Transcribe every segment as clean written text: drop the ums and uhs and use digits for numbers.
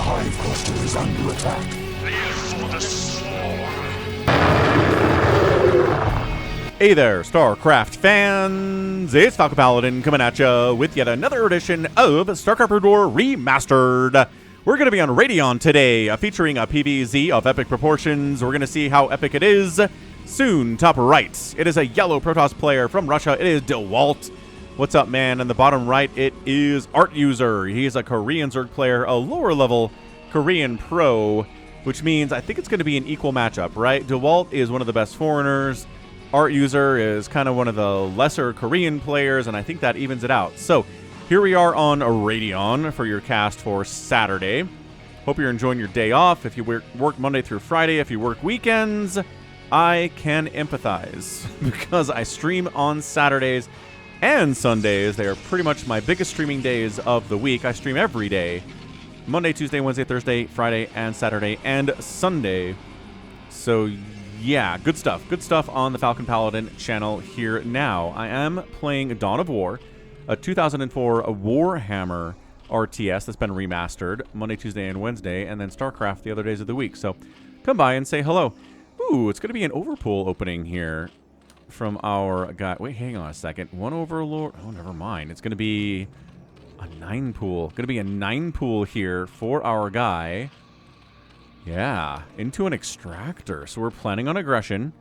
hive cluster is under attack. Live for the swarm. Hey there, StarCraft fans! It's Falcon Paladin coming at you with yet another edition of StarCraft War Remastered. We're going to be on Radeon today, featuring a PvZ of epic proportions. We're going to see how epic it is soon. Top right, it is a yellow Protoss player from Russia. It is Dewalt. What's up, man? On the bottom right, it is ArtUser. He is a Korean Zerg player, a lower level Korean pro, which means I think it's going to be an equal matchup, right? Dewalt is one of the best foreigners. ArtUser is kind of one of the lesser Korean players, and I think that evens it out. So here we are on Radeon for your cast for Saturday. Hope you're enjoying your day off. If you work Monday through Friday, if you work weekends, I can empathize because I stream on Saturdays and Sundays. They are pretty much my biggest streaming days of the week. I stream every day. Monday, Tuesday, Wednesday, Thursday, Friday, and Saturday, and Sunday. So yeah, good stuff. Good stuff on the Falcon Paladin channel here now. I am playing Dawn of War, a 2004 Warhammer RTS that's been remastered Monday, Tuesday, and Wednesday, and then StarCraft the other days of the week. So come by and say hello. Ooh, it's going to be an Overpool opening here from our guy. Wait, hang on a second. One Overlord. Oh, never mind. It's going to be a 9-pool. Going to be a 9-pool here for our guy. Yeah, into an extractor. So we're planning on aggression.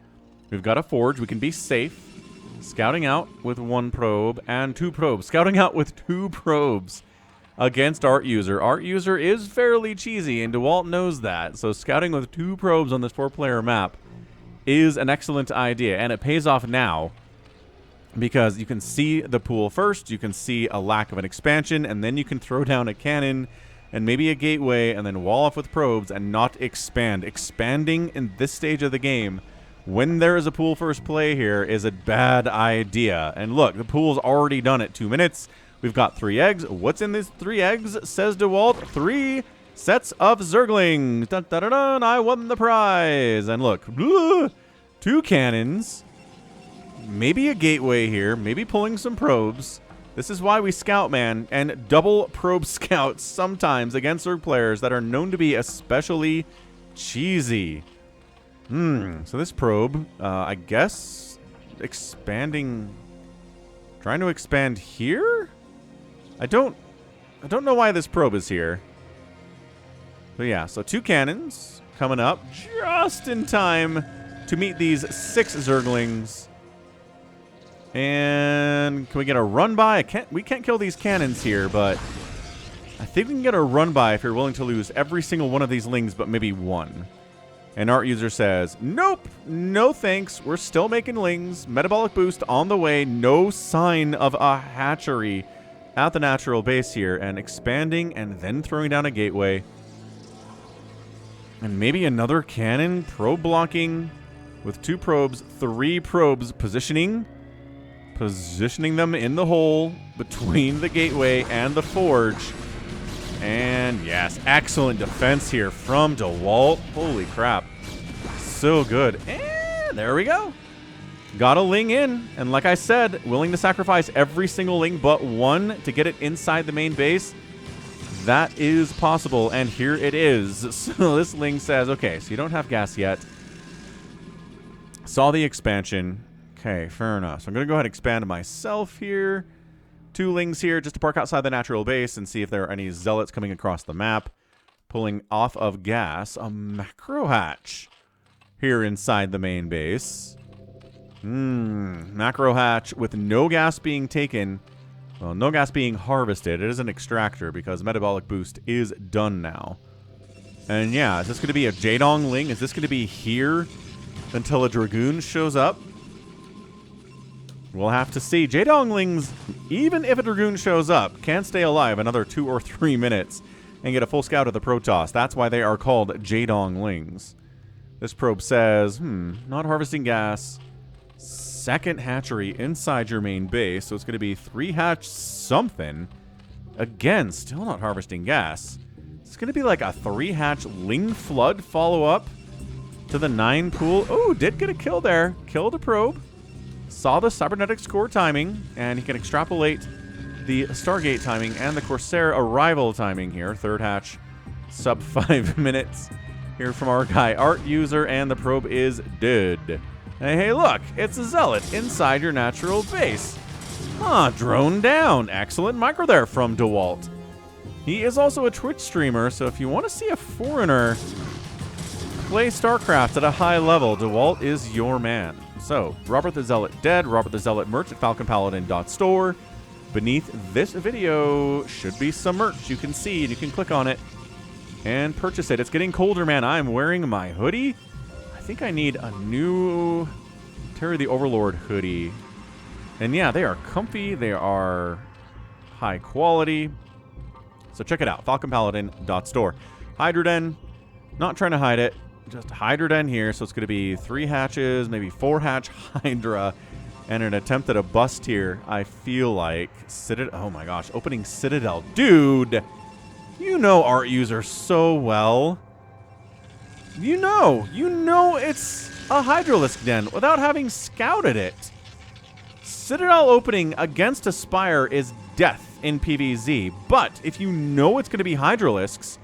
We've got a forge. We can be safe. Scouting out with 1 probe and 2 probes. Scouting out with 2 probes against ArtUser. ArtUser is fairly cheesy, and Dewalt knows that. So scouting with 2 probes on this 4-player map is an excellent idea, and it pays off now because you can see the pool first, you can see a lack of an expansion, and then you can throw down a cannon and maybe a gateway and then wall off with probes and not expand. Expanding in this stage of the game, when there is a pool first play here, is a bad idea. And look, the pool's already done at 2 minutes. We've got 3 eggs. What's in these 3 eggs, says Dewalt? 3 sets of Zerglings. Dun, dun, dun, dun, I won the prize. And look, 2 cannons. Maybe a gateway here. Maybe pulling some probes. This is why we scout, man, and double probe scouts sometimes against Zerg players that are known to be especially cheesy. So this probe, I guess, expanding, trying to expand here? I don't know why this probe is here. But yeah, so 2 cannons coming up just in time to meet these 6 Zerglings. And can we get a run by? We can't kill these cannons here, but I think we can get a run by if you're willing to lose every single one of these lings, but maybe 1. And ArtUser says, nope, no thanks. We're still making lings. Metabolic boost on the way. No sign of a hatchery at the natural base here. And expanding and then throwing down a gateway. And maybe another cannon. Probe blocking with 2 probes. 3 probes positioning them in the hole between the gateway and the forge. And yes, excellent defense here from Dewalt. Holy crap. So good. And there we go. Got a ling in. And like I said, willing to sacrifice every single ling but 1 to get it inside the main base. That is possible. And here it is. So this ling says, okay, so you don't have gas yet. Saw the expansion. Okay, fair enough. So I'm going to go ahead and expand myself here. 2 lings here just to park outside the natural base and see if there are any zealots coming across the map. Pulling off of gas. A macro hatch here inside the main base. Macro hatch with no gas being taken. Well, no gas being harvested. It is an extractor because metabolic boost is done now. And yeah, is this going to be a Jaedong ling? Is this going to be here until a Dragoon shows up? We'll have to see. Jaedonglings, even if a Dragoon shows up, can stay alive another 2 or 3 minutes and get a full scout of the Protoss. That's why they are called Jaedonglings. This probe says, not harvesting gas. 2nd hatchery inside your main base. So it's going to be 3 hatch something. Again, still not harvesting gas. It's going to be like a 3 hatch ling flood follow-up to the 9 pool. Oh, did get a kill there. Killed a probe. Saw the cybernetics core timing, and he can extrapolate the Stargate timing and the Corsair arrival timing here. 3rd hatch sub 5 minutes here from our guy ArtUser, and the probe is dead. Hey, look, it's a zealot inside your natural base. Drone down. Excellent micro there from Dewalt. He is also a Twitch streamer, so if you want to see a foreigner play StarCraft at a high level, Dewalt is your man. So, Robert the Zealot dead. Robert the Zealot merch at falconpaladin.store. Beneath this video should be some merch you can see, and you can click on it and purchase it. It's getting colder, man. I'm wearing my hoodie. I think I need a new Terry the Overlord hoodie. And yeah, they are comfy. They are high quality. So check it out, falconpaladin.store. Hydroden, not trying to hide it, just Hydroden here. So it's going to be 3 hatches, maybe 4 hatch Hydra, and an attempt at a bust here, I feel like. Oh my gosh, opening Citadel. Dude, you know ArtUser so well. You know it's a Hydralisk Den without having scouted it. Citadel opening against a Spire is death in PvZ, but if you know it's going to be Hydralisks,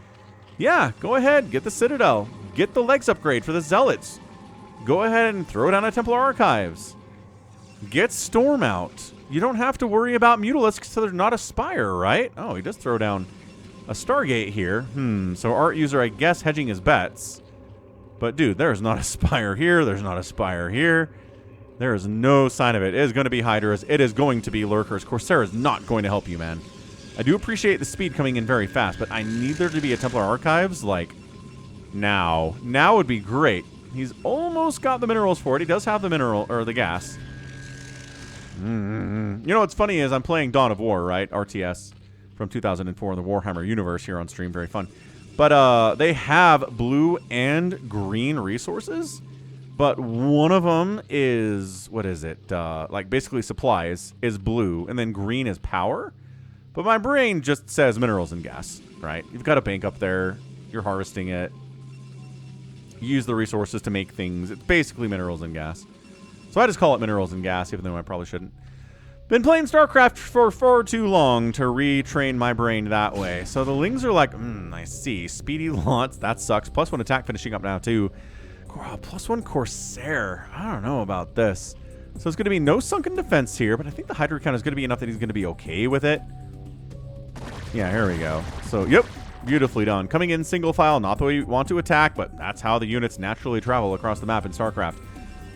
yeah, go ahead, get the Citadel. Get the legs upgrade for the Zealots. Go ahead and throw down a Templar Archives. Get Storm out. You don't have to worry about Mutalisks so there's not a Spire, right? Oh, he does throw down a Stargate here. So ArtUser, I guess, hedging his bets. But dude, there's not a Spire here. There's not a Spire here. There is no sign of it. It is going to be Hydras. It is going to be Lurkers. Corsair is not going to help you, man. I do appreciate the speed coming in very fast, but I need there to be a Templar Archives, like, now. Now would be great. He's almost got the minerals for it. He does have the mineral, or the gas. You know what's funny is I'm playing Dawn of War, right? RTS from 2004 in the Warhammer universe here on stream. Very fun. But they have blue and green resources. But one of them is, what is it? Like basically supplies is blue, and then green is power. But my brain just says minerals and gas, right? You've got a bank up there. You're harvesting it. You use the resources to make things. It's basically minerals and gas. So I just call it minerals and gas, even though I probably shouldn't. Been playing StarCraft for far too long to retrain my brain that way. So the Lings are like, I see. Speedy Lots, that sucks. +1 attack finishing up now, too. +1 Corsair. I don't know about this. So it's going to be no sunken defense here, but I think the Hydra count is going to be enough that he's going to be okay with it. Yeah, here we go. So, yep, beautifully done. Coming in single file, not the way you want to attack, but that's how the units naturally travel across the map in StarCraft.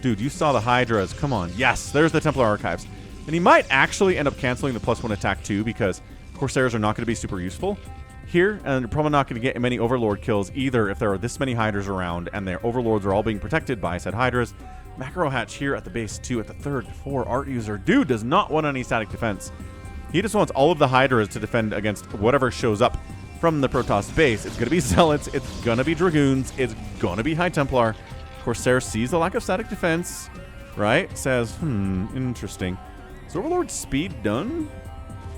Dude, you saw the Hydras. Come on. Yes, there's the Templar Archives. And he might actually end up canceling the +1 attack too, because Corsairs are not going to be super useful here, and you're probably not going to get many Overlord kills either if there are this many Hydras around, and their Overlords are all being protected by said Hydras. Macro hatch here at the base too, at the third for ArtUser. Dude does not want any static defense. He just wants all of the Hydras to defend against whatever shows up from the Protoss base. It's going to be Zealots. It's going to be Dragoons. It's going to be High Templar. Corsair sees the lack of static defense, right? Says, interesting. Is Overlord speed done?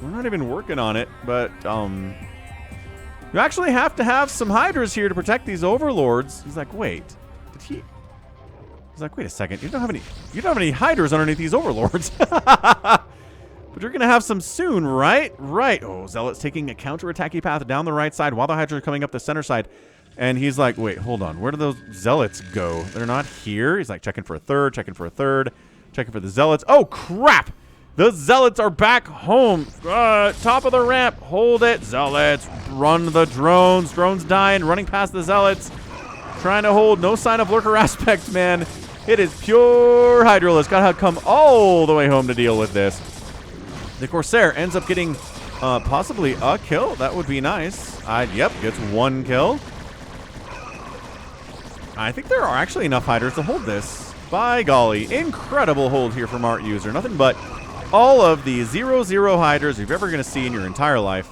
We're not even working on it, but you actually have to have some Hydras here to protect these Overlords. He's like, wait, did he? He's like, wait a second, you don't have any Hydras underneath these Overlords. But you're gonna have some soon, right? Right. Oh, Zealot's taking a counterattacky path down the right side while the Hydra are coming up the center side. And he's like, wait, hold on. Where do those Zealots go? They're not here. He's like checking for a third, checking for the Zealots. Oh, crap. The Zealots are back home. Top of the ramp. Hold it. Zealots. Run the drones. Drones dying. Running past the Zealots. Trying to hold. No sign of Lurker aspect, man. It is pure Hydralisk. Gotta come all the way home to deal with this. The Corsair ends up getting possibly a kill. That would be nice. Yep, gets 1 kill. I think there are actually enough Hydras to hold this. By golly. Incredible hold here from ArtUser. Nothing but all of the 0/0 Hydras you're ever going to see in your entire life.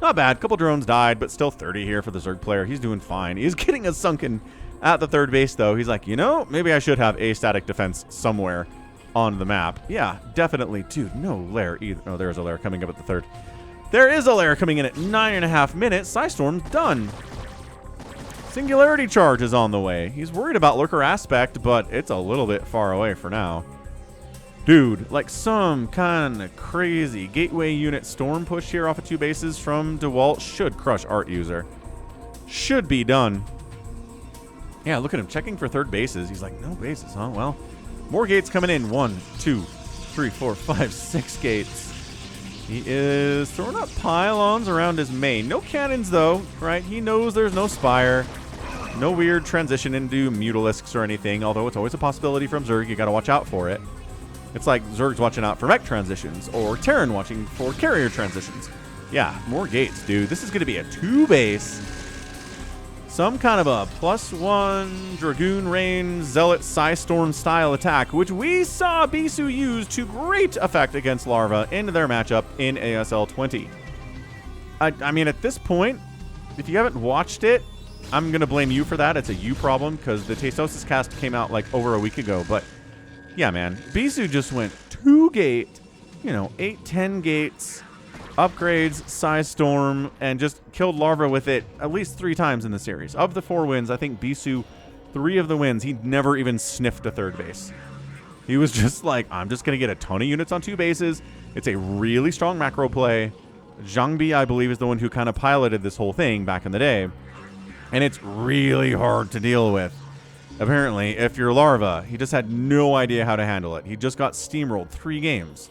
Not bad. Couple drones died, but still 30 here for the Zerg player. He's doing fine. He's getting a sunken at the third base, though. He's like, you know, maybe I should have a static defense somewhere on the map. Yeah, definitely. Dude, no lair either. Oh, there's a lair coming up at the third. There is a lair coming in at 9.5 minutes. Psystorm's done. Singularity charge is on the way. He's worried about Lurker aspect, but it's a little bit far away for now. Dude, like some kind of crazy gateway unit storm push here off of 2 bases from Dewalt should crush ArtUser. should be done. Yeah, look at him checking for third bases. He's like, no bases, huh? Well, more gates coming in. 1, 2, 3, 4, 5, 6 gates. He is throwing up pylons around his main. No cannons, though, right? He knows there's no spire. No weird transition into mutalisks or anything, although it's always a possibility from Zerg. You got to watch out for it. It's like Zerg's watching out for mech transitions, or Terran watching for carrier transitions. Yeah, more gates, dude. This is going to be a 2-base. Some kind of a +1 Dragoon Rain Zealot Psystorm style attack, which we saw Bisu use to great effect against Larva in their matchup in ASL 20. I mean, at this point, if you haven't watched it, I'm going to blame you for that. It's a you problem, because the Tastosis cast came out like over a week ago. But yeah, man, Bisu just went 2-gate, 8, 10 gates, upgrades, Psystorm, and just killed Larva with it at least 3 times in the series. Of the 4 wins, I think Bisu, 3 of the wins, he never even sniffed a third base. He was just like, I'm just going to get a ton of units on 2 bases. It's a really strong macro play. Zhangbi, I believe, is the one who kind of piloted this whole thing back in the day. And it's really hard to deal with. Apparently, if you're Larva, he just had no idea how to handle it. He just got steamrolled 3 games.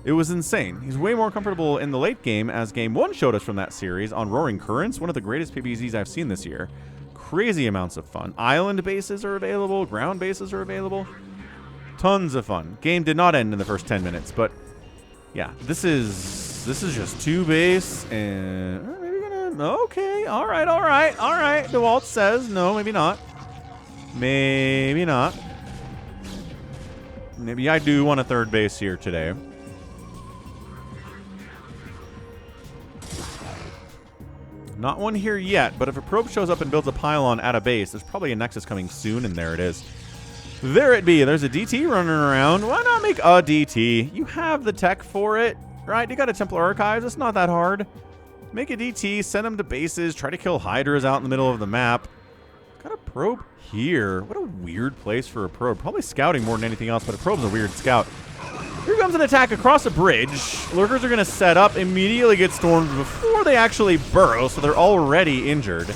It was insane. He's way more comfortable in the late game, as Game 1 showed us from that series on Roaring Currents, one of the greatest PvZs I've seen this year. Crazy amounts of fun. Island bases are available. Ground bases are available. Tons of fun. Game did not end in the first 10 minutes, but yeah, this is just 2 base, and maybe gonna, okay, all right. Dewalt says no, maybe not. Maybe not. Maybe I do want a third base here today. Not one here yet, but if a probe shows up and builds a pylon at a base, there's probably a Nexus coming soon, and there it is. There it be. There's a DT running around. Why not make a DT? You have the tech for it, right? You got a Templar Archives. It's not that hard. Make a DT, send them to bases, try to kill Hydras out in the middle of the map. Got a probe here. What a weird place for a probe. Probably scouting more than anything else, but a probe's a weird scout. Here comes an attack across a bridge. Lurkers are going to set up, immediately get stormed before they actually burrow, so they're already injured.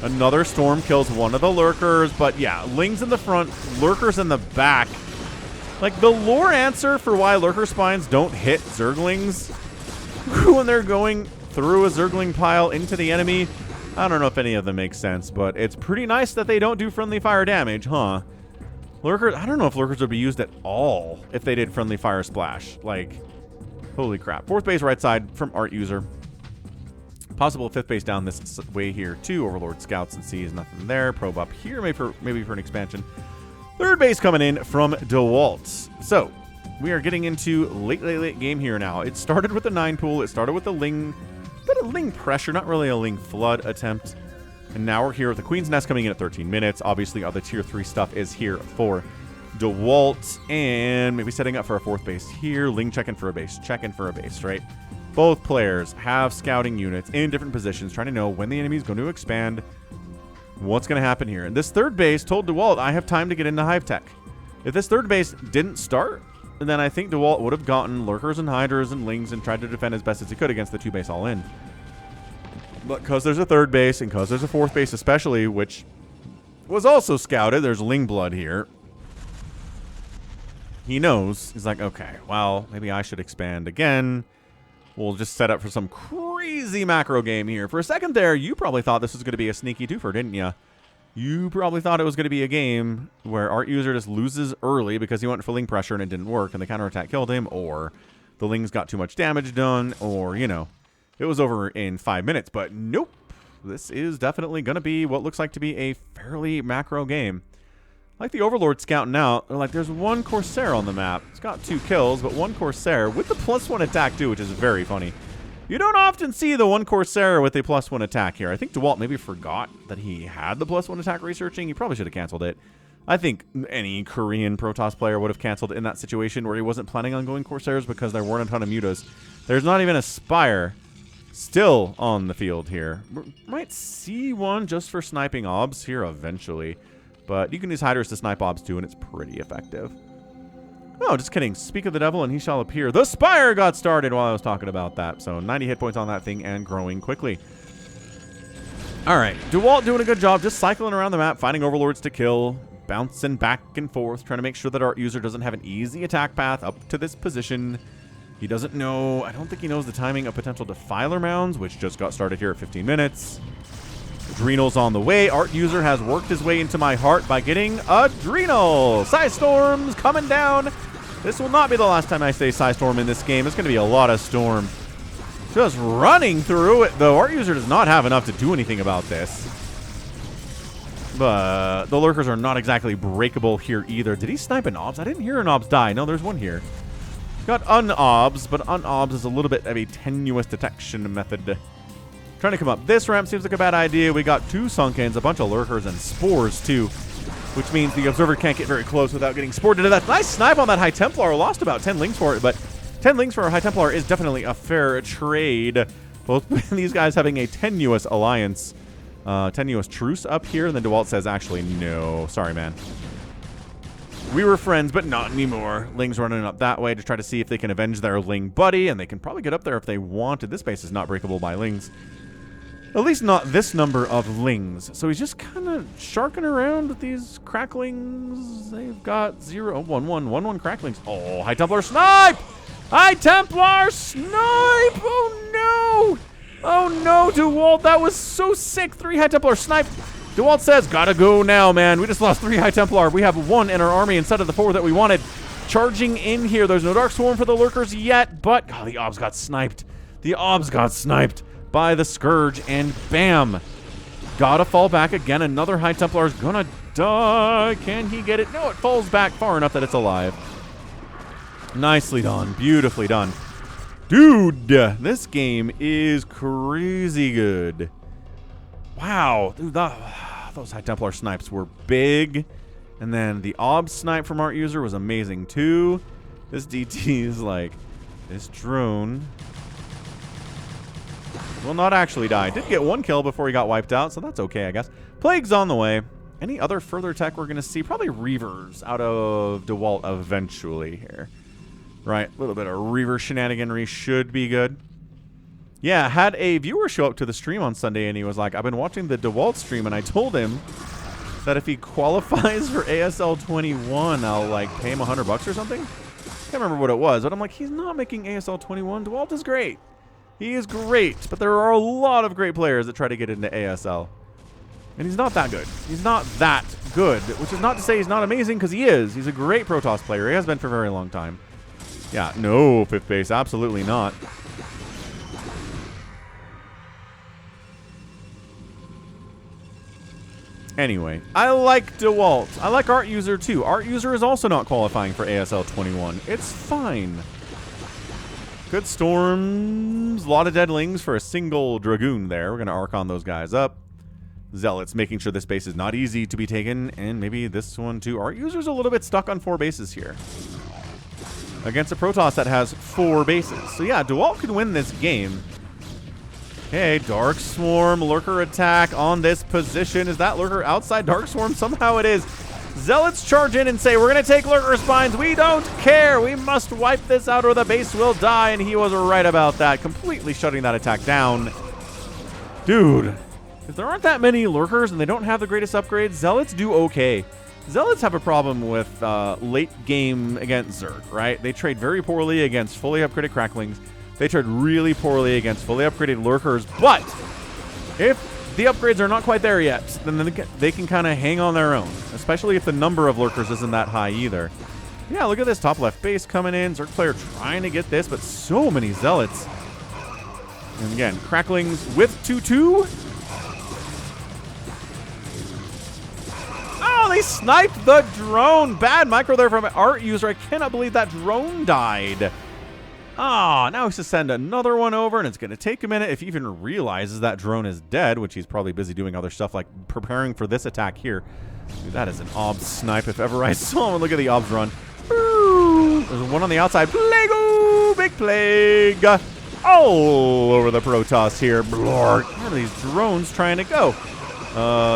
Another storm kills one of the lurkers, but yeah, Lings in the front, lurkers in the back. Like, the lore answer for why lurker spines don't hit Zerglings when they're going through a Zergling pile into the enemy, I don't know if any of them make sense, but it's pretty nice that they don't do friendly fire damage, huh? Lurkers, I don't know if lurkers would be used at all if they did friendly fire splash. Like, holy crap. 4th base right side from ArtUser. Possible 5th base down this way here too. Overlord scouts and sees nothing there. Probe up here, maybe for an expansion. 3rd base coming in from Dewalt. So, we are getting into late game here now. It started with the 9 pool. It started with the Ling, but a Ling pressure, not really a Ling flood attempt. And now we're here with the Queen's Nest coming in at 13 minutes. Obviously, other tier 3 stuff is here for Dewalt. And maybe setting up for a 4th base here. Ling checking for a base, right? Both players have scouting units in different positions, trying to know when the enemy is going to expand, what's going to happen here. And this 3rd base told Dewalt, I have time to get into Hive Tech. If this 3rd base didn't start, then I think Dewalt would have gotten Lurkers and Hydras and Lings and tried to defend as best as he could against the 2 base all-in. But because there's a 3rd base, and because there's a 4th base especially, which was also scouted, there's Ling blood here. He knows. He's like, okay, well, maybe I should expand again. We'll just set up for some crazy macro game here. For a second there, you probably thought this was going to be a sneaky twofer, didn't you? You probably thought it was going to be a game where ArtUser just loses early because he went for Ling pressure and it didn't work, and the counterattack killed him, or the Lings got too much damage done, or, you know, it was over in 5 minutes. But nope. This is definitely going to be what looks like to be a fairly macro game. Like the Overlord scouting out, they're like, there's 1 Corsair on the map. It's got 2 kills, but 1 Corsair with the +1 attack too, which is very funny. You don't often see the 1 Corsair with a +1 attack here. I think Dewalt maybe forgot that he had the +1 attack researching. He probably should have canceled it. I think any Korean Protoss player would have canceled it in that situation where he wasn't planning on going Corsairs because there weren't a ton of mutas. There's not even a Spire still on the field here. Might see one just for sniping obs here eventually. But you can use Hydras to snipe obs too, and it's pretty effective. Oh, just kidding. Speak of the devil, and he shall appear. The Spire got started while I was talking about that. So 90 hit points on that thing and growing quickly. All right, Dewalt doing a good job just cycling around the map, finding overlords to kill, bouncing back and forth, trying to make sure that ArtUser doesn't have an easy attack path up to this position. He doesn't know, I don't think he knows the timing of potential Defiler mounds, which just got started here at 15 minutes. Adrenal's on the way. ArtUser has worked his way into my heart by getting Adrenal. Psystorm's coming down. This will not be the last time I say Psystorm in this game. It's going to be a lot of Storm. Just running through it, though. ArtUser does not have enough to do anything about this. But the lurkers are not exactly breakable here either. Did he snipe an obs? I didn't hear an obs die. No, there's one here. Got unobs, but unobs is a little bit of a tenuous detection method. Trying to come up this ramp seems like a bad idea. We got 2 Sunkens, a bunch of lurkers, and spores too, which means the observer can't get very close without getting spored into that. Nice snipe on that High Templar. Lost about 10 links for it, but 10 links for a High Templar is definitely a fair trade. Both these guys having a tenuous alliance, tenuous truce up here, and then Dewalt says, actually, no. Sorry, man. We were friends, but not anymore. Ling's running up that way to try to see if they can avenge their Ling buddy, and they can probably get up there if they wanted. This base is not breakable by Lings. At least not this number of Lings. So he's just kind of sharking around with these cracklings. They've got 0, 1, 1, 1, 1 cracklings. Oh, High Templar snipe! High Templar snipe! Oh, no! Oh, no, Dewalt. That was so sick. 3 High Templar snipe. Dewalt says, gotta go now, man. We just lost 3 High Templar. We have 1 in our army instead of the 4 that we wanted. Charging in here. There's no Dark Swarm for the lurkers yet, but oh, the obs got sniped. The obs got sniped by the Scourge, and bam. Gotta fall back again. Another High Templar is gonna die. Can he get it? No, it falls back far enough that it's alive. Nicely done. Beautifully done. Dude, this game is crazy good. Wow. Dude, those High Templar snipes were big. And then the Ob snipe from ArtUser was amazing too. This DT is like, this drone will not actually die. Did get 1 kill before he got wiped out, so that's okay, I guess. Plague's on the way. Any other further tech we're going to see? Probably Reavers out of Dewalt eventually here. Right, a little bit of Reaver shenaniganry should be good. Yeah, had a viewer show up to the stream on Sunday, and he was like, I've been watching the Dewalt stream, and I told him that if he qualifies for ASL 21, I'll, like, pay him $100 or something. Can't remember what it was, but I'm like, he's not making ASL 21. Dewalt is great. He is great, but there are a lot of great players that try to get into ASL. And he's not that good. He's not that good, which is not to say he's not amazing, because he is. He's a great Protoss player. He has been for a very long time. Yeah, no, 5th base. Absolutely not. Anyway, I like Dewalt. I like ArtUser too. ArtUser is also not qualifying for ASL 21. It's fine. Good storms. A lot of deadlings for a single Dragoon there. We're going to arc on those guys up. Zealots making sure this base is not easy to be taken. And maybe this one too. ArtUser's a little bit stuck on 4 bases here. Against a Protoss that has 4 bases. So yeah, Dewalt could win this game. Okay, Dark Swarm, Lurker attack on this position. Is that Lurker outside Dark Swarm? Somehow it is. Zealots charge in and say, we're going to take Lurker Spines. We don't care. We must wipe this out or the base will die. And he was right about that. Completely shutting that attack down. Dude, if there aren't that many Lurkers and they don't have the greatest upgrades, Zealots do okay. Zealots have a problem with late game against Zerg, right? They trade very poorly against fully upgraded Cracklings. They trade really poorly against fully upgraded Lurkers. But if the upgrades are not quite there yet, then they can kind of hang on their own, especially if the number of Lurkers isn't that high either. Yeah, look at this top left base coming in. Zerg player trying to get this, but so many Zealots. And again, Cracklings with 2-2. Oh, they sniped the drone. Bad micro there from ArtUser. I cannot believe that drone died. Ah, now he has to send another one over, and it's going to take a minute if he even realizes that drone is dead, which he's probably busy doing other stuff like preparing for this attack here. Dude, that is an obs snipe if ever I saw one. Look at the obs run. There's one on the outside. Plague, big plague. All over the Protoss here. Where are these drones trying to go?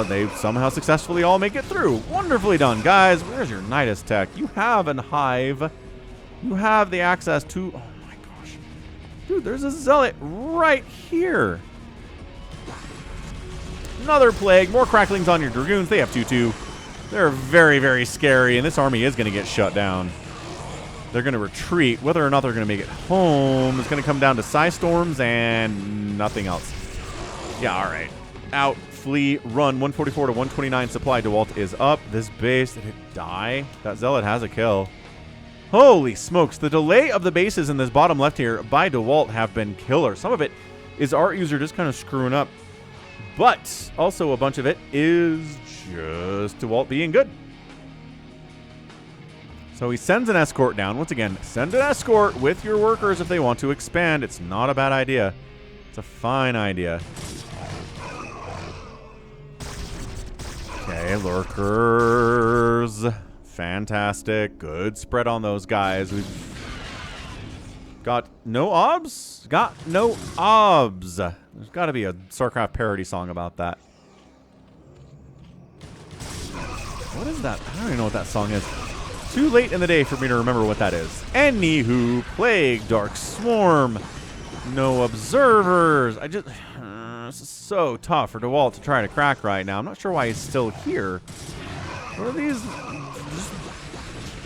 They somehow successfully all make it through. Wonderfully done, guys. Where's your Nidus tech? You have an hive. You have the access to... Oh my gosh. Dude, there's a Zealot right here. Another plague. More cracklings on your dragoons. They have 2-2. They're very, very scary, and this army is going to get shut down. They're going to retreat. Whether or not they're going to make it home is going to come down to Psy Storms and nothing else. Yeah, all right. Out, flee, run. 144 to 129 supply. Dewalt is up. This base, did it die? That Zealot has a kill. Holy smokes. The delay of the bases in this bottom left here by Dewalt have been killer. Some of it is ArtUser just kind of screwing up. But also a bunch of it is just Dewalt being good. So he sends an escort down. Once again, send an escort with your workers if they want to expand. It's not a bad idea. It's a fine idea. Okay, lurkers. Fantastic. Good spread on those guys. We've got no obs? Got no obs. There's got to be a StarCraft parody song about that. What is that? I don't even know what that song is. Too late in the day for me to remember what that is. Anywho, Plague, Dark Swarm, no observers. This is so tough for Dewalt to try to crack right now. I'm not sure why he's still here. What are these?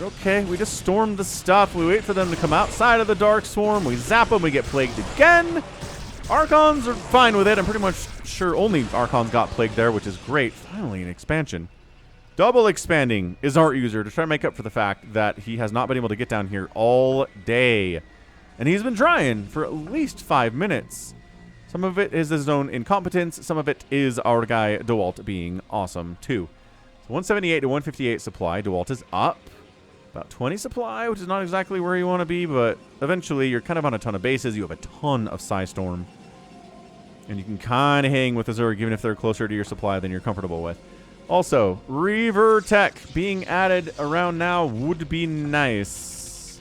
Okay, we just stormed the stuff. We wait for them to come outside of the Dark Swarm. We zap them. We get plagued again. Archons are fine with it. I'm pretty much sure only Archons got plagued there, which is great. Finally, an expansion. Double expanding is ArtUser to try to make up for the fact that he has not been able to get down here all day. And he's been trying for at least 5 minutes. Some of it is his own incompetence. Some of it is our guy Dewalt being awesome too. So 178 to 158 supply. Dewalt is up. About 20 supply, which is not exactly where you want to be, but eventually you're kind of on a ton of bases. You have a ton of Psystorm. And you can kind of hang with the Zerg even if they're closer to your supply than you're comfortable with. Also, Reaver Tech being added around now would be nice.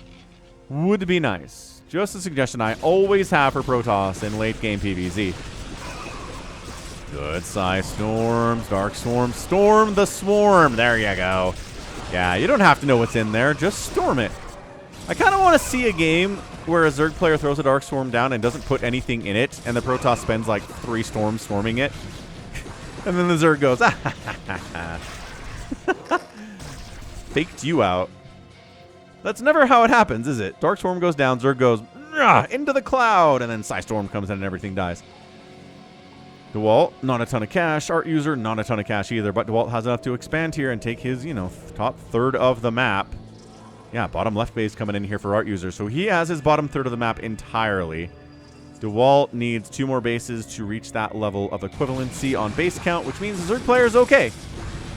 Would be nice. Just a suggestion I always have for Protoss in late game PvZ. Good Psy Storms, Dark Swarm, storm the swarm. There you go. Yeah, you don't have to know what's in there. Just storm it. I kind of want to see a game where a Zerg player throws a Dark Swarm down and doesn't put anything in it, and the Protoss spends like 3 storms storming it. And then the Zerg goes, faked you out. That's never how it happens, is it? Dark Swarm goes down, Zerg goes into the cloud, and then Psystorm comes in and everything dies. Dewalt, not a ton of cash. ArtUser, not a ton of cash either, but Dewalt has enough to expand here and take his, top third of the map. Yeah, bottom left base coming in here for ArtUser. So he has his bottom third of the map entirely. Dewalt needs 2 more bases to reach that level of equivalency on base count, which means the Zerg player is okay.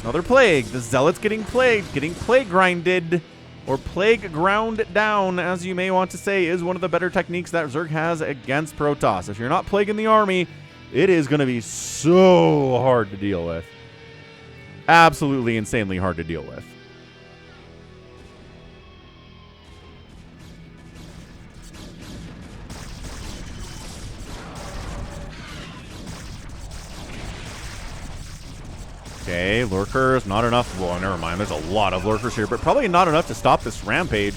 Another plague. The Zealot's getting plague grinded, or plague ground down, as you may want to say, is one of the better techniques that Zerg has against Protoss. If you're not plaguing the army, it is going to be so hard to deal with. Absolutely insanely hard to deal with. Okay, lurkers, not enough. Well, never mind. There's a lot of lurkers here, but probably not enough to stop this rampage.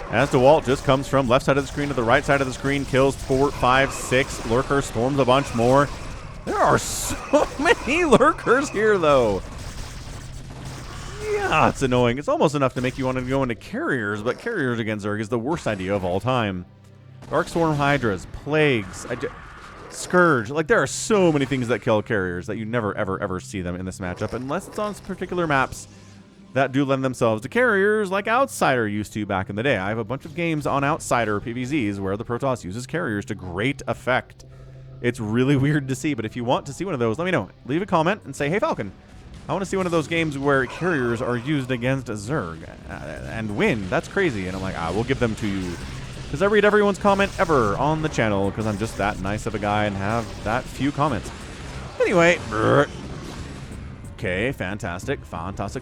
As Dewalt just comes from left side of the screen to the right side of the screen, kills 4, 5, 6 lurkers, storms a bunch more. There are so many lurkers here, though. Yeah, it's annoying. It's almost enough to make you want to go into carriers, but carriers against Zerg is the worst idea of all time. Dark Swarm Hydras, Plagues, Scourge. Like, there are so many things that kill carriers that you never, ever, ever see them in this matchup, unless it's on particular maps that do lend themselves to carriers like Outsider used to back in the day. I have a bunch of games on Outsider PvZs where the Protoss uses carriers to great effect. It's really weird to see, but if you want to see one of those, let me know. Leave a comment and say, hey, Falcon, I want to see one of those games where carriers are used against a Zerg and win. That's crazy. And I'm like, we'll give them to you. Because I read everyone's comment ever on the channel because I'm just that nice of a guy and have that few comments. Anyway, okay, fantastic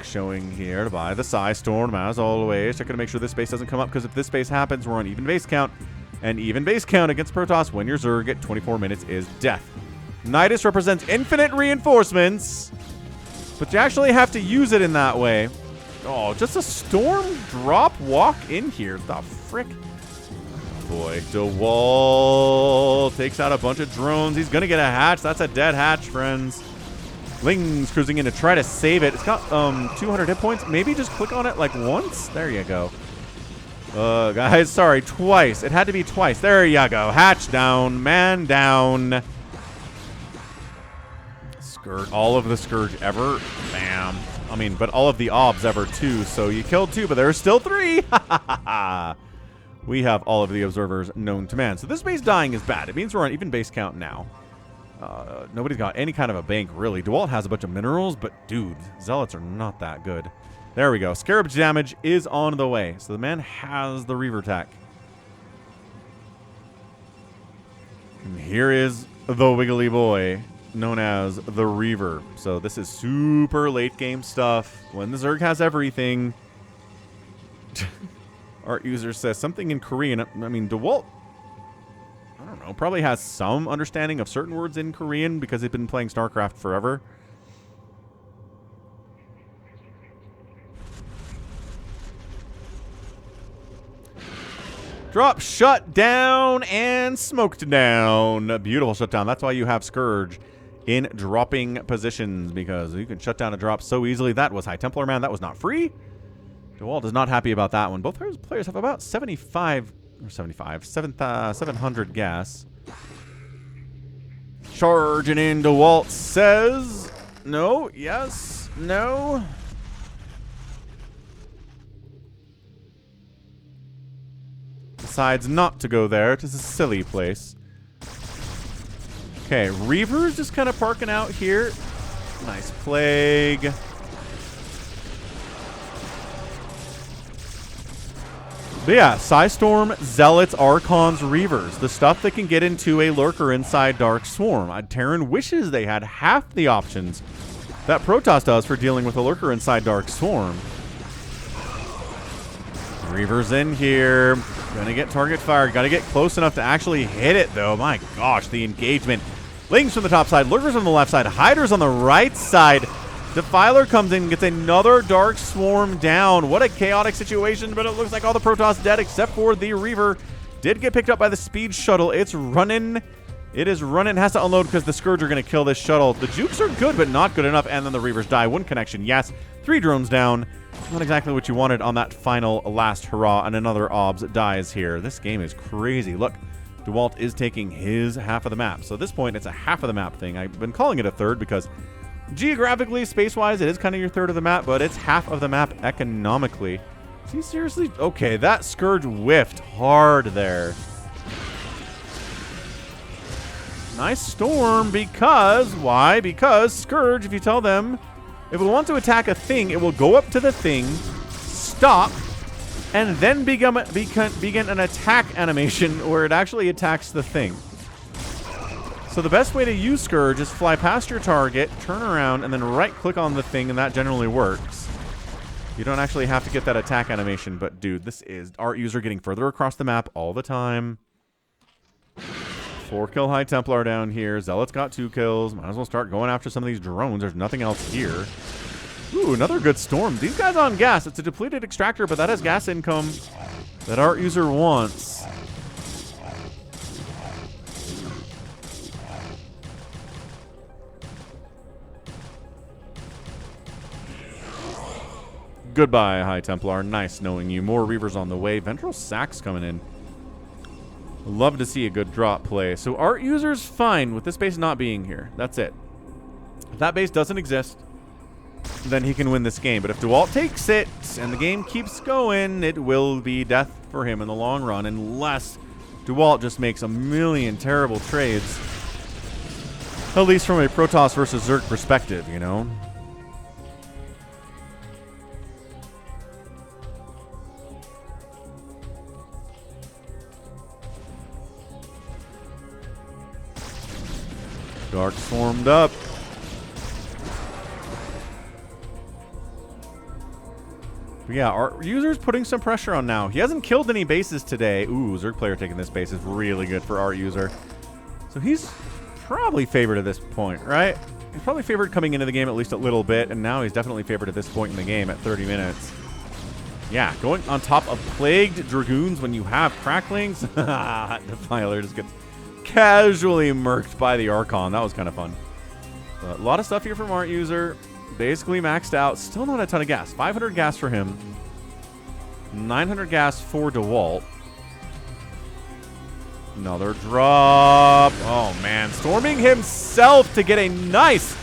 showing here by the Psy Storm, as always. Checking to make sure this base doesn't come up, because if this base happens, we're on even base count. And even base count against Protoss when your Zerg at 24 minutes is death. Nidus represents infinite reinforcements, but you actually have to use it in that way. Oh, just a storm drop walk in here. The frick? Boy, Dewalt takes out a bunch of drones. He's going to get a hatch. That's a dead hatch, friends. Ling's cruising in to try to save it. It's got 200 hit points. Maybe just click on it like once. There you go. Guys, sorry, twice. It had to be twice. There you go. Hatch down, man down. Scourge, all of the Scourge ever. Bam. I mean, but all of the obs ever too. So you killed 2, but there's still 3. We have all of the observers known to man. So this base dying is bad. It means we're on even base count now. Nobody's got any kind of a bank, really. Dewalt has a bunch of minerals, but dude, Zealots are not that good. There we go. Scarab damage is on the way. So the man has the Reaver tech. And here is the wiggly boy, known as the Reaver. So this is super late game stuff. When the Zerg has everything. ArtUser says something in Korean. I mean, Dewalt, I don't know, probably has some understanding of certain words in Korean because they've been playing StarCraft forever. Drop shut down and smoked down. A beautiful shutdown. That's why you have Scourge in dropping positions, because you can shut down a drop so easily. That was High Templar, man. That was not free. Dewalt is not happy about that one. Both players have about 700 gas. Charging in, Dewalt says no, yes, no. Decides not to go there. It is a silly place. Okay, Reaver's just kind of parking out here. Nice plague. But yeah, Psystorm, Zealots, Archons, Reavers. The stuff that can get into a Lurker inside Dark Swarm. Terran wishes they had half the options that Protoss does for dealing with a Lurker inside Dark Swarm. Reavers in here. Gonna get target fire. Gotta get close enough to actually hit it, though. My gosh, the engagement. Lings from the top side. Lurkers on the left side. Hiders on the right side. Defiler comes in and gets another Dark Swarm down. What a chaotic situation, but it looks like all the Protoss dead except for the Reaver. Did get picked up by the speed shuttle. It's running. It is running. Has to unload because the Scourge are going to kill this shuttle. The Jukes are good, but not good enough. And then the Reavers die. 1 connection, yes. 3 drones down. Not exactly what you wanted on that final last hurrah. And another OBS dies here. This game is crazy. Look, Dewalt is taking his half of the map. So at this point, it's a half of the map thing. I've been calling it a third because geographically, space-wise, it is kind of your third of the map, but it's half of the map economically. Is he seriously? Okay, that Scourge whiffed hard there. Nice storm because, why? Because Scourge, if you tell them, if it wants to attack a thing, it will go up to the thing, stop, and then begin an attack animation where it actually attacks the thing. So the best way to use Scourge is fly past your target, turn around, and then right-click on the thing, and that generally works. You don't actually have to get that attack animation, but dude, this is ArtUser getting further across the map all the time. 4-kill High Templar down here. Zealot's got 2 kills. Might as well start going after some of these drones. There's nothing else here. Ooh, another good storm. These guys on gas. It's a depleted extractor, but that has gas income that ArtUser wants. Goodbye, High Templar. Nice knowing you. More Reavers on the way. Ventral Sacs coming in. Love to see a good drop play. So ArtUser's fine with this base not being here. That's it. If that base doesn't exist, then he can win this game. But if Dewalt takes it and the game keeps going, it will be death for him in the long run, unless Dewalt just makes a million terrible trades. At least from a Protoss versus Zerg perspective, you know? Dark swarmed up. But yeah, ArtUser's putting some pressure on now. He hasn't killed any bases today. Ooh, Zerg player taking this base is really good for ArtUser. So he's probably favored at this point, right? He's probably favored coming into the game at least a little bit, and now he's definitely favored at this point in the game at 30 minutes. Yeah, going on top of Plagued Dragoons when you have Cracklings. Defiler just gets casually murked by the Archon. That was kind of fun. But a lot of stuff here from ArtUser. Basically maxed out. Still not a ton of gas. 500 gas for him. 900 gas for Dewalt. Another drop. Oh, man. Storming himself to get a nice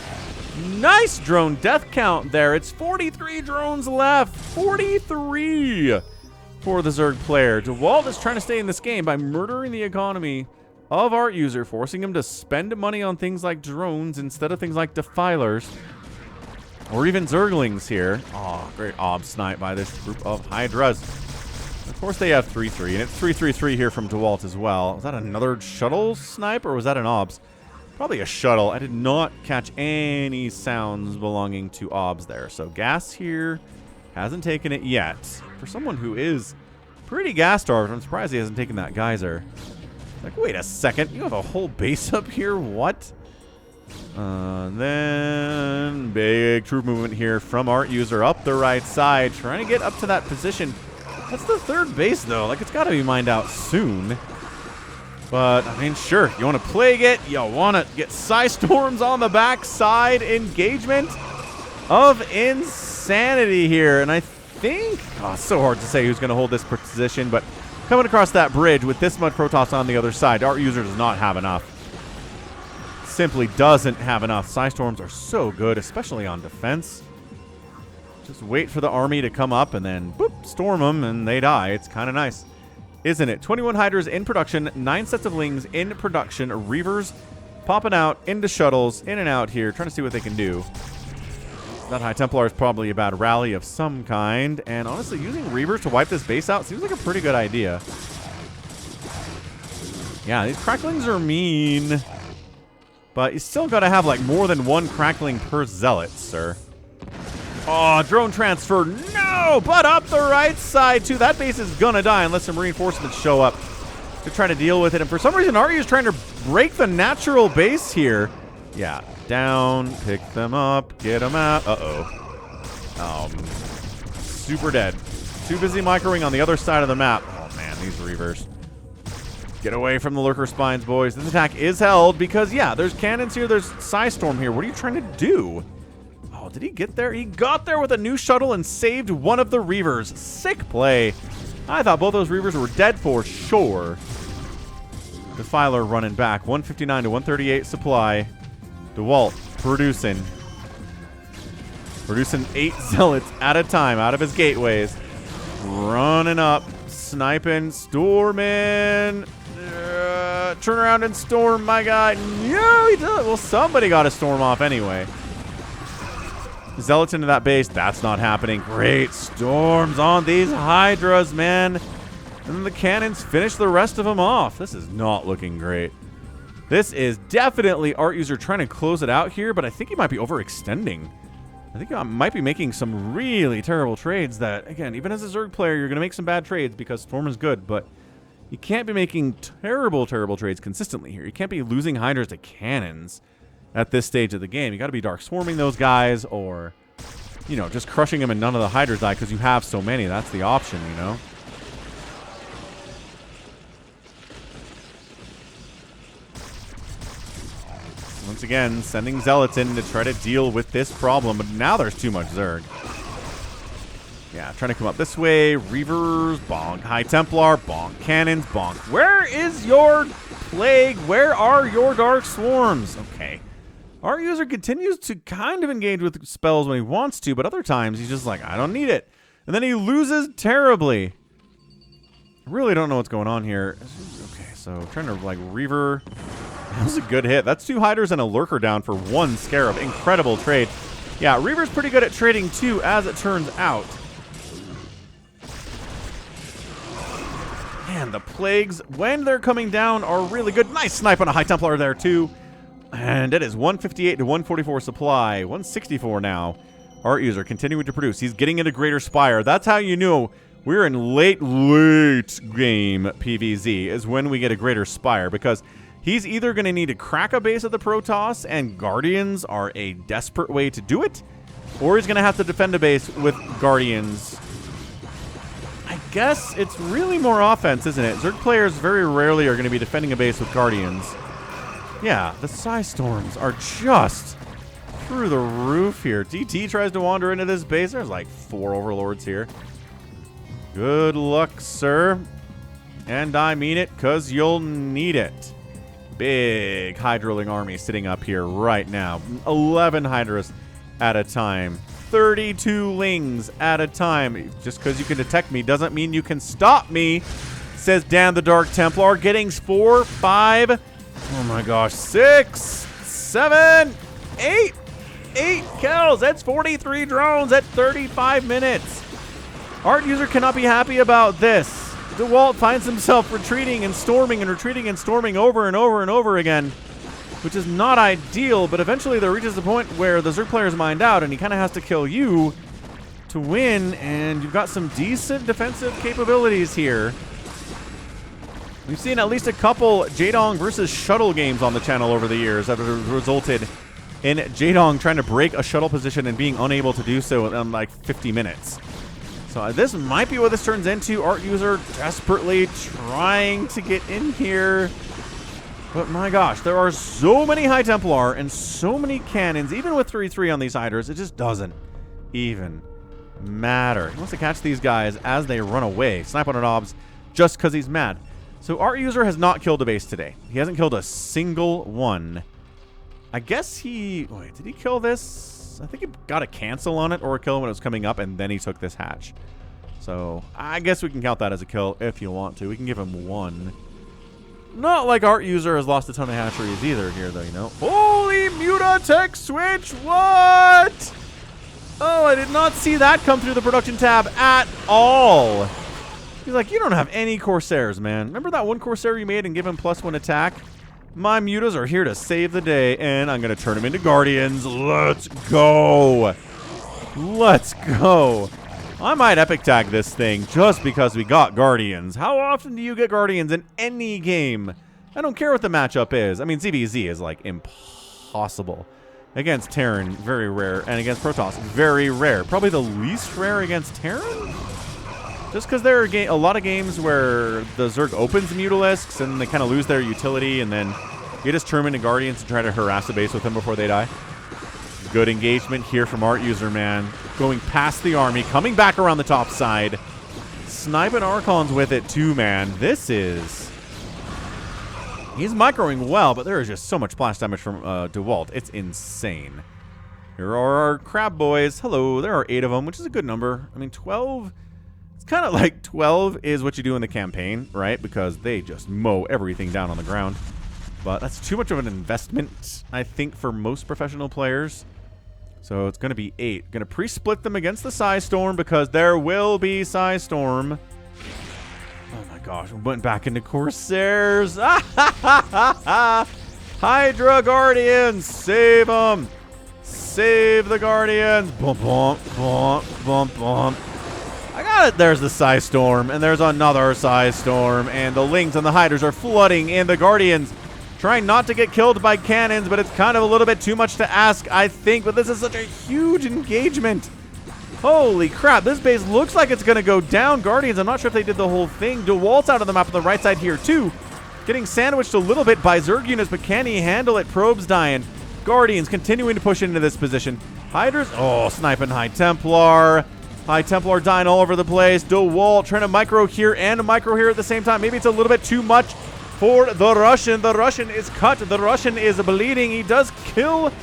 drone death count there. It's 43 drones left. 43 for the Zerg player. Dewalt is trying to stay in this game by murdering the economy of ArtUser, forcing him to spend money on things like drones instead of things like defilers. Or even Zerglings here. Oh, great ob snipe by this group of Hydras. Of course, they have 3-3, and it's 3-3-3 here from Dewalt as well. Was that another shuttle snipe, or was that an obs? Probably a shuttle. I did not catch any sounds belonging to obs there. So gas here. Hasn't taken it yet. For someone who is pretty gas-starved, I'm surprised he hasn't taken that geyser. Like, wait a second. You have a whole base up here? What? Then big troop movement here from ArtUser up the right side, trying to get up to that position. That's the third base, though. Like, it's got to be mined out soon. But, I mean, sure. You want to plague it. You want to get Psystorms on the backside. Engagement of insanity here. And I think... Oh, it's so hard to say who's going to hold this position. But coming across that bridge with this much Protoss on the other side, ArtUser does not have enough. Simply doesn't have enough. Psystorms are so good, especially on defense. Just wait for the army to come up and then boop, storm them and they die. It's kind of nice, isn't it? 21 Hydras in production, 9 sets of Lings in production, Reavers popping out into shuttles, in and out here, trying to see what they can do. That High Templar is probably a bad rally of some kind, and honestly, using Reavers to wipe this base out seems like a pretty good idea. Yeah, these cracklings are mean. But you still got to have, like, more than one crackling per zealot, sir. Oh, drone transfer. No! But up the right side, too. That base is going to die unless some reinforcements show up to try to deal with it. And for some reason, Artie is trying to break the natural base here. Yeah. Down. Pick them up. Get them out. Uh-oh. Super dead. Too busy microing on the other side of the map. Oh, man. These Reavers. Get away from the lurker spines, boys. This attack is held because, yeah, there's cannons here. There's Psystorm here. What are you trying to do? Oh, did he get there? He got there with a new shuttle and saved one of the Reavers. Sick play. I thought both those Reavers were dead for sure. Defiler running back. 159 to 138 supply. Dewalt producing 8 zealots at a time out of his gateways. Running up. Sniping. Storming. Turn around and storm, my guy. No, he does. Well, somebody got to storm off anyway. Zealots into that base. That's not happening. Great storms on these Hydras, man. And then the cannons finish the rest of them off. This is not looking great. This is definitely ArtUser trying to close it out here, but I think he might be overextending. I think I might be making some really terrible trades that, again, even as a Zerg player, you're going to make some bad trades because Storm is good, but you can't be making terrible trades consistently here. You can't be losing Hydras to cannons at this stage of the game. You got to be Dark Swarming those guys or, you know, just crushing them and none of the Hydras die because you have so many. That's the option, you know? Once again, sending Zealots in to try to deal with this problem, but now there's too much Zerg. Yeah, trying to come up this way. Reavers, bonk. High Templar, bonk. Cannons, bonk. Where is your plague? Where are your Dark Swarms? Okay. ArtUser continues to kind of engage with spells when he wants to, but other times he's just like, I don't need it. And then he loses terribly. I really don't know what's going on here. Okay, so trying to, like, Reaver. That was a good hit. That's 2 Hydras and a Lurker down for 1 Scarab. Incredible trade. Yeah, Reaver's pretty good at trading, too, as it turns out. Man, the Plagues, when they're coming down, are really good. Nice snipe on a High Templar there, too. And it is 158 to 144 supply. 164 now. ArtUser continuing to produce. He's getting into Greater Spire. That's how you know we're in late game PvZ, is when we get a Greater Spire, because he's either going to need to crack a base of the Protoss, and Guardians are a desperate way to do it, or he's going to have to defend a base with Guardians. I guess it's really more offense, isn't it? Zerg players very rarely are going to be defending a base with Guardians. Yeah, the Psystorms are just through the roof here. DT tries to wander into this base. There's like 4 overlords here. Good luck, sir. And I mean it, because you'll need it. Big Hydroling army sitting up here right now. 11 Hydras at a time. 32 Lings at a time. Just because you can detect me doesn't mean you can stop me, says Dan the Dark Templar. Getting 4, 5, oh my gosh, 6, 7, 8. 8 kills. That's 43 drones at 35 minutes. ArtUser cannot be happy about this. Dewalt finds himself retreating and storming and retreating and storming over and over and over again, which is not ideal, but eventually there reaches the point where the Zerg player's mined out and he kind of has to kill you to win, and you've got some decent defensive capabilities here. We've seen at least a couple Jaedong versus Shuttle games on the channel over the years that have resulted in Jaedong trying to break a shuttle position and being unable to do so in like 50 minutes. So this might be what this turns into. ArtUser desperately trying to get in here. But my gosh, there are so many High Templar and so many cannons. Even with 3-3 on these Hydras, it just doesn't even matter. He wants to catch these guys as they run away. Snipe on an obs just because he's mad. So ArtUser has not killed a base today. He hasn't killed a single one. I guess he... Wait, did he kill this? I think he got a cancel on it or a kill when it was coming up, and then he took this hatch. So I guess we can count that as a kill if you want to. We can give him 1. Not like ArtUser has lost a ton of hatcheries either here, though, you know. Holy Mutatech switch! What? Oh, I did not see that come through the production tab at all. He's like, you don't have any Corsairs, man. Remember that one Corsair you made and give him +1 attack? My mutas are here to save the day, and I'm going to turn them into Guardians. Let's go. Let's go. I might epic tag this thing just because we got Guardians. How often do you get Guardians in any game? I don't care what the matchup is. I mean, ZVZ is like impossible. Against Terran, very rare. And against Protoss, very rare. Probably the least rare against Terran? Just because there are a lot of games where the Zerg opens Mutalisks and they kind of lose their utility, and then you just turn them into Guardians and try to harass the base with them before they die. Good engagement here from ArtUser, man. Going past the army, coming back around the top side. Sniping Archons with it too, man. This is... He's microing well, but there is just so much splash damage from Dewalt. It's insane. Here are our crab boys. Hello, there are 8 of them, which is a good number. I mean, 12... It's kind of like 12 is what you do in the campaign, right? Because they just mow everything down on the ground. But that's too much of an investment, I think, for most professional players. So it's going to be 8. Going to pre-split them against the Psystorm because there will be Psystorm. Oh my gosh, we went back into Corsairs. Hydra Guardians, save them. Save the Guardians. Bump, bump, bump, bump, bump. I got it. There's the Psystorm, and there's another Psystorm, and the Lings and the Hydras are flooding in the Guardians, trying not to get killed by cannons, but it's kind of a little bit too much to ask, I think, but this is such a huge engagement. Holy crap, this base looks like it's going to go down. Guardians, I'm not sure if they did the whole thing. Dewalt's out of the map on the right side here, too. Getting sandwiched a little bit by Zerg units, but can he handle it? Probes dying. Guardians continuing to push into this position. Hydras, oh, sniping High Templar. High Templar dying all over the place. Dewalt trying to micro here and micro here at the same time. Maybe it's a little bit too much for the Russian. The Russian is cut. The Russian is bleeding. He does kill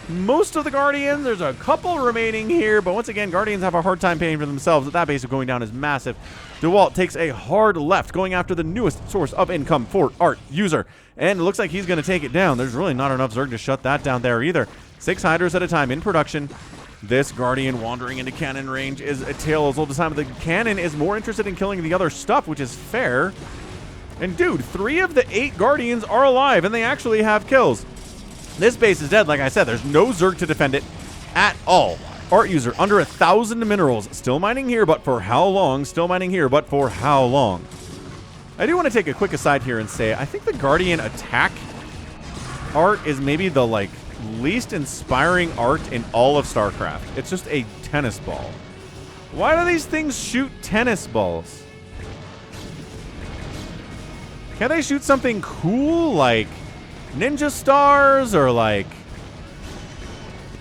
most of the Guardians. There's a couple remaining here, but once again, Guardians have a hard time paying for themselves. That base of going down is massive. Dewalt takes a hard left, going after the newest source of income for ArtUser, and it looks like he's going to take it down. There's really not enough Zerg to shut that down there either. 6 Hydras at a time in production. This Guardian wandering into cannon range is a tale as old as time. The cannon is more interested in killing the other stuff, which is fair. And dude, 3 of the 8 Guardians are alive, and they actually have kills. This base is dead, like I said. There's no Zerg to defend it at all. ArtUser under 1,000 minerals. Still mining here, but for how long? Still mining here, but for how long? I do want to take a quick aside here and say, I think the Guardian attack art is maybe the, like, least inspiring art in all of StarCraft. It's just a tennis ball. Why do these things shoot tennis balls? Can't they shoot something cool like ninja stars or like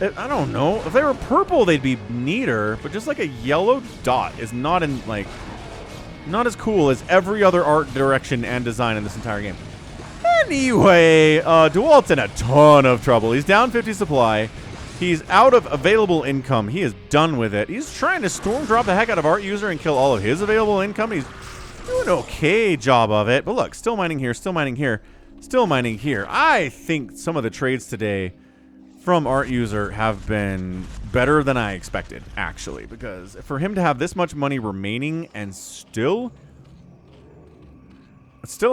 I don't know. If they were purple, they'd be neater. But just like a yellow dot is not as cool as every other art direction and design in this entire game. Anyway, Dewalt's in a ton of trouble. He's down 50 supply. He's out of available income. He is done with it. He's trying to storm drop the heck out of ArtUser and kill all of his available income. He's doing an okay job of it. But look, still mining here, still mining here, still mining here. I think some of the trades today from ArtUser have been better than I expected, actually. Because for him to have this much money remaining and still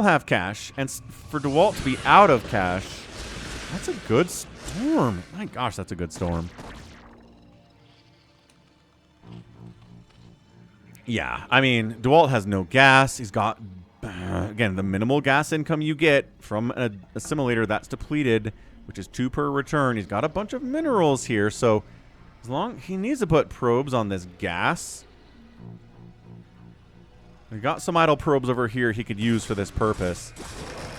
have cash, and for Dewalt to be out of cash, that's a good storm. My gosh, that's a good storm. Yeah, I mean, Dewalt has no gas. He's got, again, the minimal gas income you get from a assimilator that's depleted, which is 2 per return. He's got a bunch of minerals here, so as long he needs to put probes on this gas. We got some idle probes over here he could use for this purpose,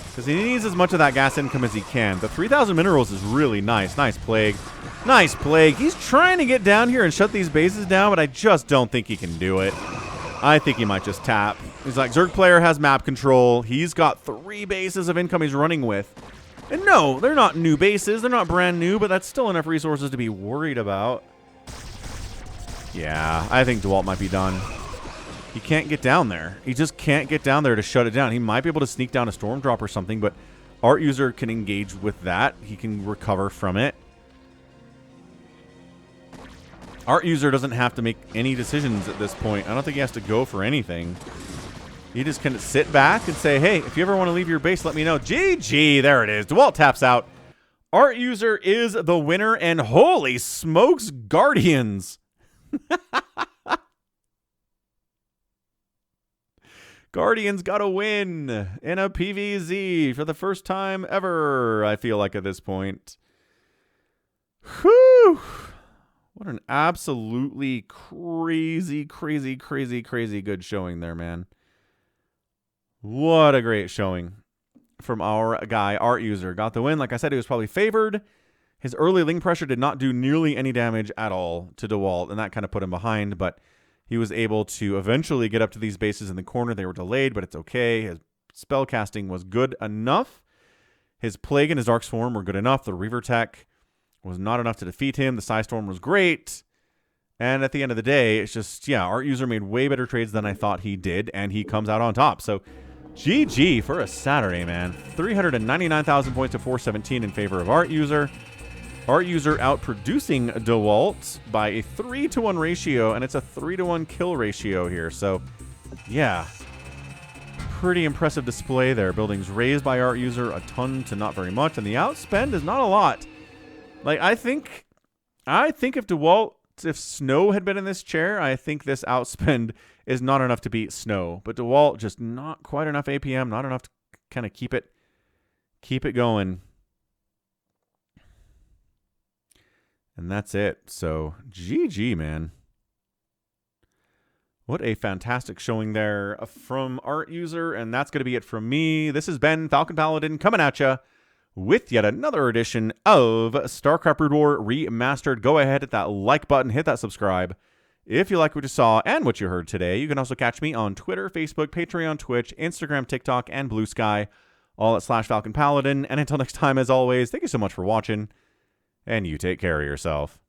because he needs as much of that gas income as he can. The 3,000 minerals is really nice. Nice plague. Nice plague. He's trying to get down here and shut these bases down, but I just don't think he can do it. I think he might just tap. He's like, Zerg player has map control. He's got 3 bases of income he's running with. And no, they're not new bases. They're not brand new, but that's still enough resources to be worried about. Yeah, I think Dewalt might be done. He can't get down there. He just can't get down there to shut it down. He might be able to sneak down a storm drop or something, but ArtUser can engage with that. He can recover from it. ArtUser doesn't have to make any decisions at this point. I don't think he has to go for anything. He just can sit back and say, hey, if you ever want to leave your base, let me know. GG, there it is. Dewalt taps out. ArtUser is the winner, and holy smokes, Guardians. Guardians got a win in a PvZ for the first time ever, I feel like, at this point. Whew. What an absolutely crazy, crazy, crazy, crazy good showing there, man. What a great showing from our guy, ArtUser. Got the win. Like I said, he was probably favored. His early link pressure did not do nearly any damage at all to Dewalt, and that kind of put him behind, but he was able to eventually get up to these bases in the corner. They were delayed, but it's okay. His spell casting was good enough. His Plague and his Dark Swarm were good enough. The Reaver Tech was not enough to defeat him. The Psystorm was great. And at the end of the day, it's just, yeah, ArtUser made way better trades than I thought he did, and he comes out on top. So, GG for a Saturday, man. 399,000 points to 417 in favor of ArtUser. ArtUser outproducing Dewalt by a 3-to-1 ratio, and it's a 3-to-1 kill ratio here. So, yeah, pretty impressive display there. Buildings raised by ArtUser, a ton to not very much, and the outspend is not a lot. Like, I think if Dewalt, if Snow had been in this chair, I think this outspend is not enough to beat Snow. But Dewalt, just not quite enough APM, not enough to kind of keep it going. And that's it. So, GG, man. What a fantastic showing there from ArtUser. And that's going to be it from me. This has been Falcon Paladin coming at you with yet another edition of StarCraft Brood War Remastered. Go ahead, hit that like button, hit that subscribe. If you like what you saw and what you heard today, you can also catch me on Twitter, Facebook, Patreon, Twitch, Instagram, TikTok, and Blue Sky, all at /Falcon Paladin. And until next time, as always, thank you so much for watching. And you take care of yourself.